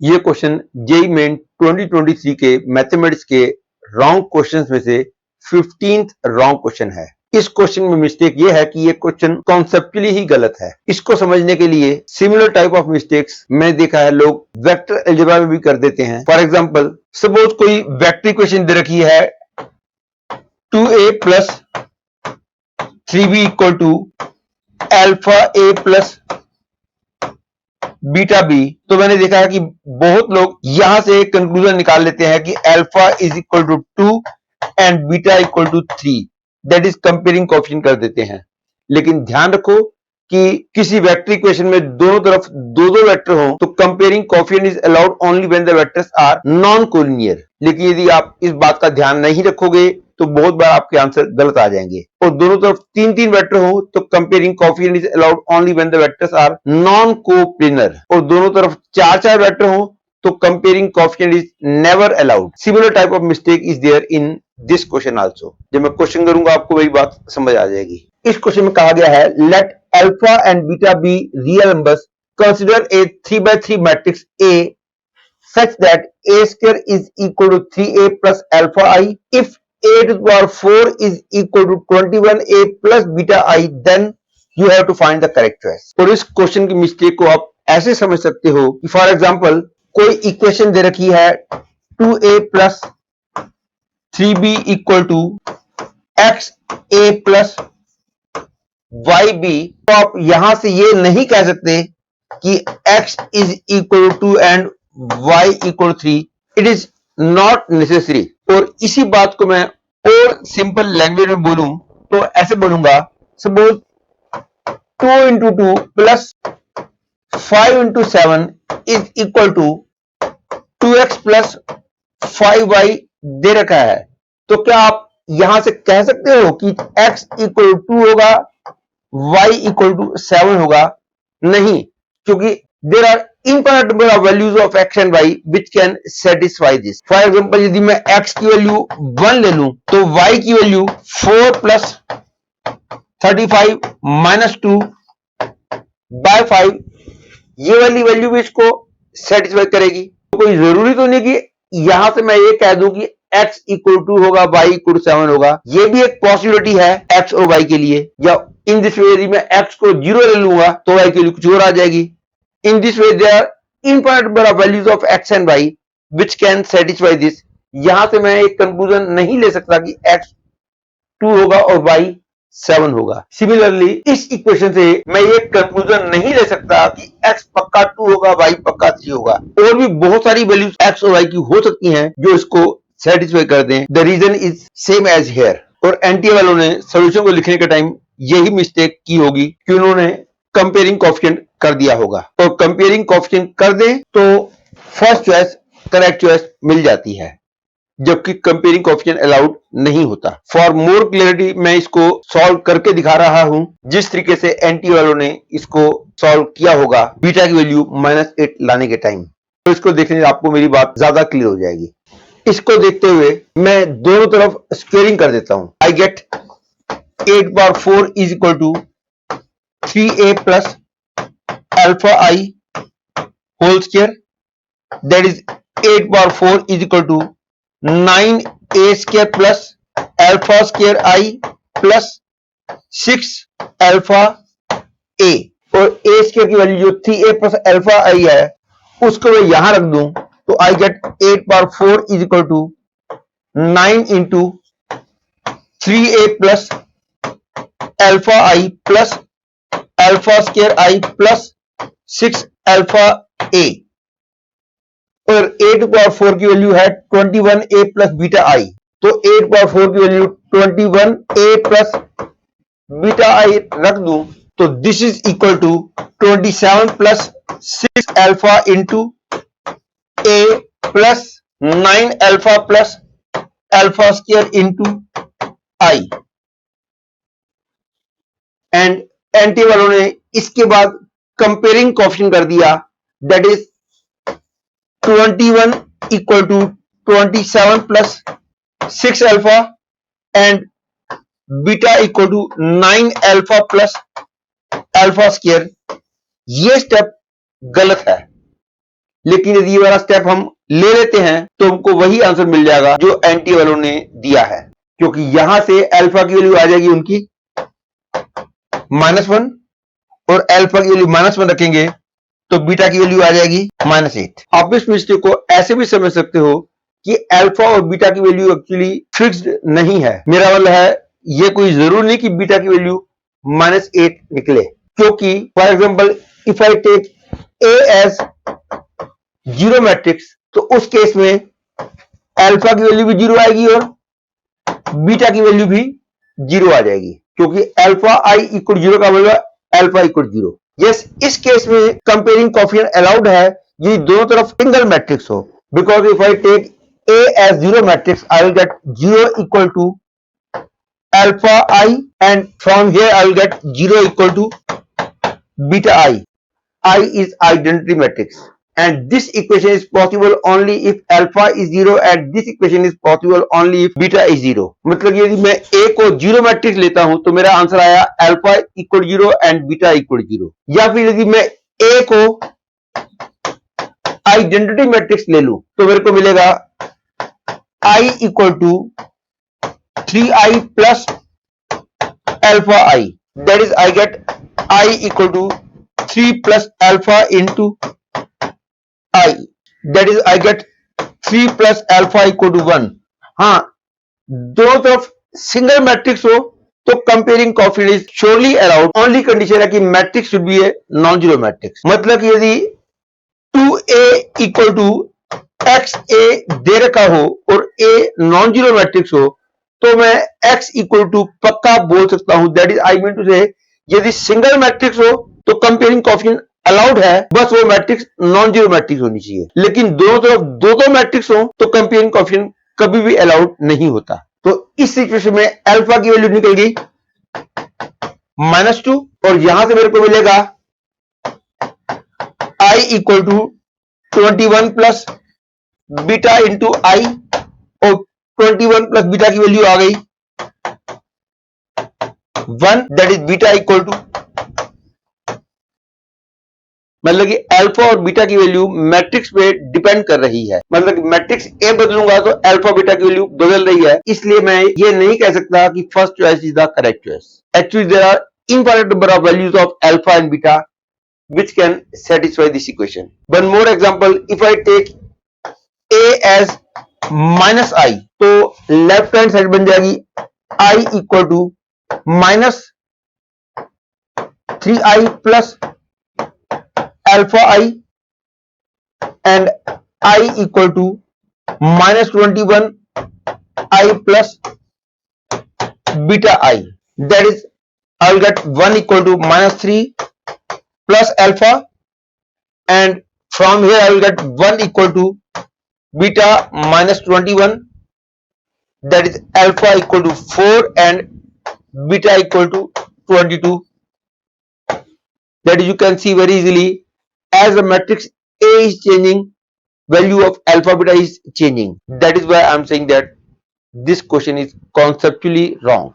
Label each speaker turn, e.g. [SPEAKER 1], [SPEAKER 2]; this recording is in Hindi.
[SPEAKER 1] ये क्वेश्चन जेई मेन 2023 के मैथमेटिक्स के रॉन्ग क्वेश्चंस में से 15th रॉन्ग क्वेश्चन है। इस क्वेश्चन में मिस्टेक ये है कि ये क्वेश्चन कॉन्सेप्चुअली ही गलत है। इसको समझने के लिए सिमिलर टाइप ऑफ मिस्टेक्स मैंने देखा है लोग वेक्टर अलजेब्रा में भी कर देते हैं। फॉर एग्जांपल, सपोज कोई वेक्टर इक्वेशन दे रखी है 2a plus 3b equal to alpha a plus beta B. तो मैंने देखा है कि बहुत लोग यहां से कंक्लूजन निकाल लेते हैं कि alpha is equal to 2 and beta equal to 3, that is comparing coefficient कर देते हैं। लेकिन ध्यान रखो कि किसी वेक्टर इक्वेशन में दोनों तरफ दो दो वेक्टर हो तो comparing coefficient is allowed only when the vectors are non collinear. लेकिन यदि आप इस बात का ध्यान नहीं रखोगे तो बहुत बार आपके आंसर गलत आ जाएंगे। और दोनों तरफ तीन तीन वेक्टर हो तो comparing coefficient is allowed only when the vectors are non coplanar. और दोनों तरफ चार चार वेक्टर हो तो comparing coefficient is never allowed. Similar type of mistake is there in this question also. जब मैं क्वेश्चन करूंगा आपको वही बात समझ आ जाएगी। इस क्वेश्चन में कहा गया है let alpha and beta be real numbers, consider a 3x3 matrix A such that A square is equal to 3A plus alpha I. If A to the power 4 is equal to 21A plus beta I, then you have to find the correct choice. और इस क्वेश्चन की मिस्टेक को आप ऐसे समझ सकते हो कि फॉर एग्जांपल कोई इक्वेशन दे रखी है 2A plus 3B equal to XA plus YB। तो आप यहां से ये नहीं कह सकते कि X is equal to 2 and Y equal to 3. It is not necessary। और इसी बात को मैं और सिंपल लैंग्वेज में बोलूं तो ऐसे बोलूंगा, suppose 2 into 2 plus 5 into 7 is equal to 2x plus 5y दे रखा है। तो क्या आप यहां से कह सकते हो कि x equal to 2 होगा, y equal to 7 होगा? नहीं, क्योंकि there are infinite number of values of x and y which can satisfy this। For example, यदि मैं x की वैल्यू 1 ले लूं तो y की वैल्यू 4 plus 35 minus 2 by 5, ये वाली वैल्यू भी इसको सेटिस्फाई करेगी। तो कोई जरूरी तो नहीं कि यहां से मैं ये कह दूं कि x इक्वल टू होगा, y इक्वल टू 7 होगा। ये भी एक पॉसिबिलिटी है x और y के लिए। या इन दिस वे यदि मैं x को 0 ले लूंगा तो y के लिए कुछ और आ जाएगी। In this way, there are infinite number of values of x and y which can satisfy this। यहां से मैं एक कंक्लूजन नहीं ले सकता कि x 2 होगा और y 7 होगा। सिमिलरली इस इक्वेशन से मैं ये कंक्लूजन नहीं ले सकता कि x पक्का 2 होगा, y पक्का 3 होगा। और भी बहुत सारी वैल्यूज x और y की हो सकती हैं जो इसको सेटिस्फाई कर दें। The reason is same as here. और एनटीए वालों ने सोल्यूशन को लिखने के टाइम यही मिस्टेक की होगी कि उन्होंने कंपेयरिंग कोएफिशिएंट कर दिया होगा। और कंपेयरिंग कोएफिशिएंट कर दें तो फर्स्ट चॉइस करेक्ट चॉइस मिल जाती है, जबकि कंपेयरिंग कोएफिशिएंट अलाउड नहीं होता। फॉर मोर क्लियरिटी मैं इसको सॉल्व करके दिखा रहा हूं जिस तरीके से एनटी वालों ने इसको सॉल्व किया होगा बीटा की वैल्यू -8 लाने के टाइम। तो इसको देखने से आपको मेरी बात ज्यादा क्लियर हो जाएगी। इसको देखते हुए मैं दोनों तरफ स्क्वेयरिंग कर देता हूं। I get 8 power 4 is equal to 3a plus alpha I whole square, that is 8 power 4 is equal to 9a square plus alpha square I plus 6 alpha a। और a square की वैल्यू जो 3a plus alpha I है उसको मैं यहां रख दूं तो I get 8 power 4 is equal to 9 into 3a plus alpha I plus alpha square I plus 6 alpha a। और 8 power 4 की वैल्यू है 21a plus beta I। तो 8 power 4 की value 21a plus beta I रख दूं तो this is equal to 27 plus 6 alpha into a plus 9 alpha plus alpha square into I। And NTA वालों ने इसके बाद कंपेयरिंग कोएफिशिएंट कर दिया, that is 21 equal to 27 plus 6 alpha and beta equal to 9 alpha plus alpha square. ये स्टेप गलत है। लेकिन यदि ये वाला स्टेप हम ले लेते हैं तो हमको वही आंसर मिल जाएगा जो एंटी वालों ने दिया है, क्योंकि यहां से अल्फा की वैल्यू आ जाएगी उनकी -1 और अल्फा की वैल्यू -1 रखेंगे तो बीटा की वैल्यू आ जाएगी -8। आप इस मिस्टेक को ऐसे भी समझ सकते हो कि अल्फा और बीटा की वैल्यू एक्चुअली फिक्स्ड नहीं है। मेरा मतलब है ये कोई जरूर नहीं कि बीटा की वैल्यू -8 निकले, क्योंकि for example if I take A as 0 matrix तो उस केस में अल्फा की वैल्यू भी 0 आएगी और बीटा की वैल्यू भी 0 आ जाएगी, क्योंकि अल्फा आई इक्वल 0 का मतलब अल्फा इक्वल 0। यस, इस केस में कंपेयरिंग कोएफिशिएंट अलाउड है ये दोनों तरफ सिंगल मैट्रिक्स हो, because if I take A as 0 matrix I will get 0 equal to alpha I, and from here I will get 0 equal to beta I. I is identity matrix, and this equation is possible only if alpha is 0 and this equation is possible only if beta is 0. मतलब यदि मैं A को 0 मैट्रिक्स लेता हूं तो मेरा आंसर आया alpha equal 0 and beta equal 0, या फिर यदि मैं A को आइडेंटिटी मैट्रिक्स ले लूं तो मेरे को मिलेगा I equal to 3i plus alpha I, that is I get I equal to 3 plus alpha into I, that is I get 3 plus alpha equal to 1. हाँ, दोनों तरफ सिंगल मैट्रिक्स हो तो comparing coefficient is surely allowed, only condition है कि matrix should be a non zero matrix. मतलब कि यदि 2a इक्वल टू एक्स ए दे रखा हो और a नॉन जीरो मैट्रिक्स हो तो मैं x इक्वल टू पक्का बोल सकता हूं, that is I mean to say यदि सिंगल मैट्रिक्स हो तो कंपेयरिंग कोएफिशिएंट अलाउड है, बस वो मैट्रिक्स नॉन जीरो मैट्रिक्स होनी चाहिए। लेकिन दोनों तरफ दो मैट्रिक्स हो तो कंपेयरिंग कोएफिशिएंट कभी भी अलाउड नहीं होता। तो इस सिचुएशन में अल्फा की वैल्यू निकल गई -2 और यहां से मेरे को मिलेगा i equal to 21 plus beta into I, और 21 प्लस बीटा की वैल्यू आ गई 1, that is beta equal to, मतलब कि अल्फा और बीटा की वैल्यू मैट्रिक्स पे डिपेंड कर रही है। मतलब कि मैट्रिक्स ए बदलूंगा तो अल्फा बीटा की वैल्यू बदल रही है, इसलिए मैं ये नहीं कह सकता कि first choice is the correct choice. Actually there are infinite number of values of alpha and beta which can satisfy this equation. One more example, if I take a as -i तो लेफ्ट हैंड साइड बन जाएगी i equal to -3i plus alpha i and i equal to -21 i plus beta i, that is I will get 1 equal to -3 plus alpha, and from here I will get 1 equal to beta -21, that is alpha equal to 4 and beta equal to 22. That is, you can see very easily as the matrix A is changing, value of alpha beta is changing. That is why I am saying that this question is conceptually wrong.